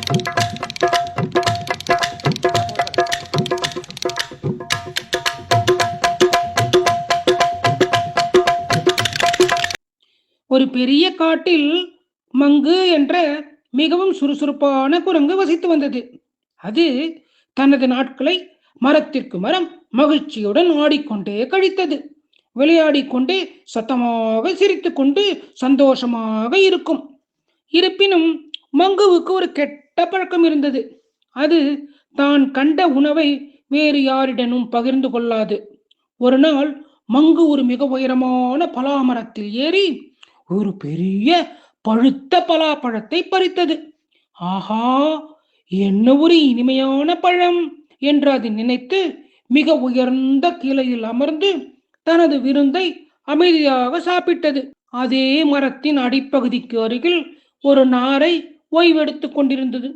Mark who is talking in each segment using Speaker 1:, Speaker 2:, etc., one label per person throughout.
Speaker 1: ஒரு பெரிய காட்டில் மங்கு என்ற மிகவும் சுறுசுறுப்பான குரங்கு வசித்து வந்தது. அது தனது நாட்களை மரத்திற்கு மரம் மகிழ்ச்சியுடன் ஆடிக்கொண்டே கழித்தது. விளையாடிக்கொண்டே சத்தமாக சிரித்துக்கொண்டு சந்தோஷமாக இருக்கும். இருப்பினும் மங்குவுக்கு ஒரு கெட்ட பழக்கம் இருந்தது. அது தான் கண்ட உணவை வேறு யாரிடனும் பகிர்ந்து கொள்ளாது. ஒரு நாள் மங்கு ஒரு மிக உயரமான பலாமரத்தில் ஏறி ஒரு பெரிய பழுத்த பலாப்பழத்தை பறித்தது. ஆஹா, என்ன ஒரு இனிமையான பழம் என்று அது நினைத்து மிக உயர்ந்த கிளையில் அமர்ந்து தனது விருந்தை அமைதியாக சாப்பிட்டது. அதே மரத்தின் அடிப்பகுதிக்கு அருகில் ஒரு நாரை ஓய்வெடுத்துக் கொண்டிருந்தது.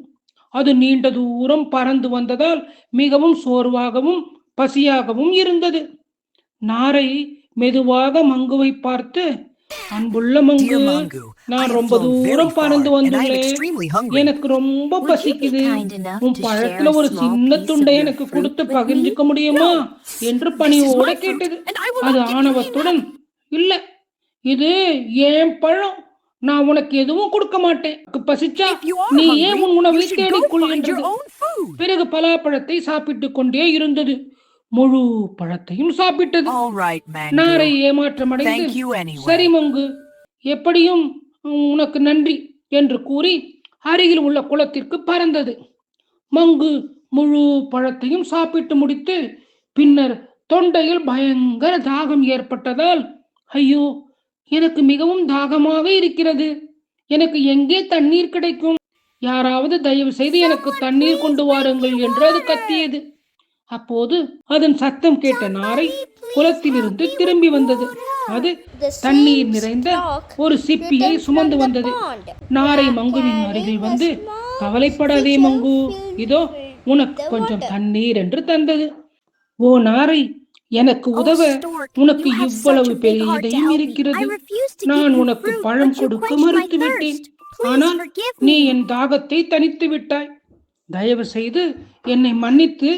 Speaker 1: அது நீண்ட தூரம் பறந்து வந்ததால் மிகவும் சோர்வாகவும் பசியாகவும் இருந்தது. நாரை மெதுவாக மங்குவை பார்த்து, அன்புள்ள மங்கு, நான் ரொம்ப தூரம் பறந்து வந்துள்ளேன். எனக்கு ரொம்ப பசிக்குது. உன் பழத்துல ஒரு சின்ன துண்டை எனக்கு கொடுத்து பகிர்ந்துக்க முடியுமா என்று பணிவோட கேட்டது. அது ஆணவத்துடன், இல்ல, இது ஏன் பழம், நான் உனக்கு எதுவும் கொடுக்க மாட்டேன். பசிச்சா நீ ஏன் உன் உணவை தேடிக்கொள் என்றது. பிறகு பலாப்பழத்தை சாப்பிட்டுக் கொண்டே இருந்தது. முழு பழத்தையும் சாப்பிட்டது. நாரை ஏமாற்றமடைந்து, சரி மங்கு, எப்படியும் உனக்கு நன்றி என்று கூறி அருகில் உள்ள குளத்திற்கு பறந்தது. மங்கு முழு பழத்தையும் சாப்பிட்டு முடித்து பின்னர் தொண்டையில் பயங்கர தாகம் ஏற்பட்டதால், ஐயோ, எனக்கு மிகவும் தாகமாக இருக்கிறது, எனக்கு எங்கே தண்ணீர் கிடைக்கும், யாராவது தயவு செய்து எனக்கு தண்ணீர் கொண்டு வாருங்கள் என்று அது கத்தியது. அப்போது அதன் சத்தம் கேட்ட நாரை குளத்திலிருந்து திரும்பி வந்தது. அது தண்ணீர் நிறைந்த ஒரு சிப்பியை சுமந்து வந்தது. நாரை மங்குவின் அருகில் வந்து, கவலைப்படாதே மங்கு, இதோ உனக்கு கொஞ்சம் தண்ணீர் என்று தந்தது. ஓ நாரை, எனக்கு உதவ உனக்கு இவ்வளவு பெரிய இதயம் இருக்கிறது. நான் உனக்கு பழம் கொடுக்க மறுத்துவிட்டேன். ஆனால் நீ என் தாகத்தை தணித்து விட்டாய். தயவு செய்து என்னை மன்னித்து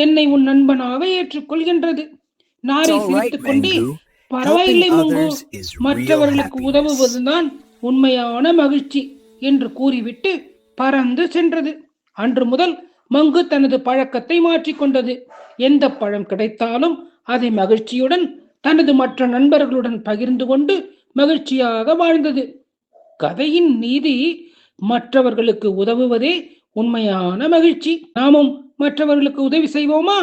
Speaker 1: என்னை உன் நண்பனாக ஏற்றுக்கொள்கின்றது. நாரை சிரித்துக் கொண்டே, பரவாயில்லை மங்கு, மற்றவர்களுக்கு உதவுவதுதான் உண்மையான மகிழ்ச்சி என்று கூறிவிட்டு பறந்து சென்றது. அன்று முதல் மங்கு தனது பழக்கத்தை மாற்றிக்கொண்டது. எந்த பழம் கிடைத்தாலும் அதை மகிழ்ச்சியுடன் தனது மற்ற நண்பர்களுடன் பகிர்ந்து கொண்டு மகிழ்ச்சியாக வாழ்ந்தது. கதையின் நீதி, மற்றவர்களுக்கு உதவுவதே உண்மையான மகிழ்ச்சி. நாமும் மற்றவர்களுக்கு உதவி செய்வோமா?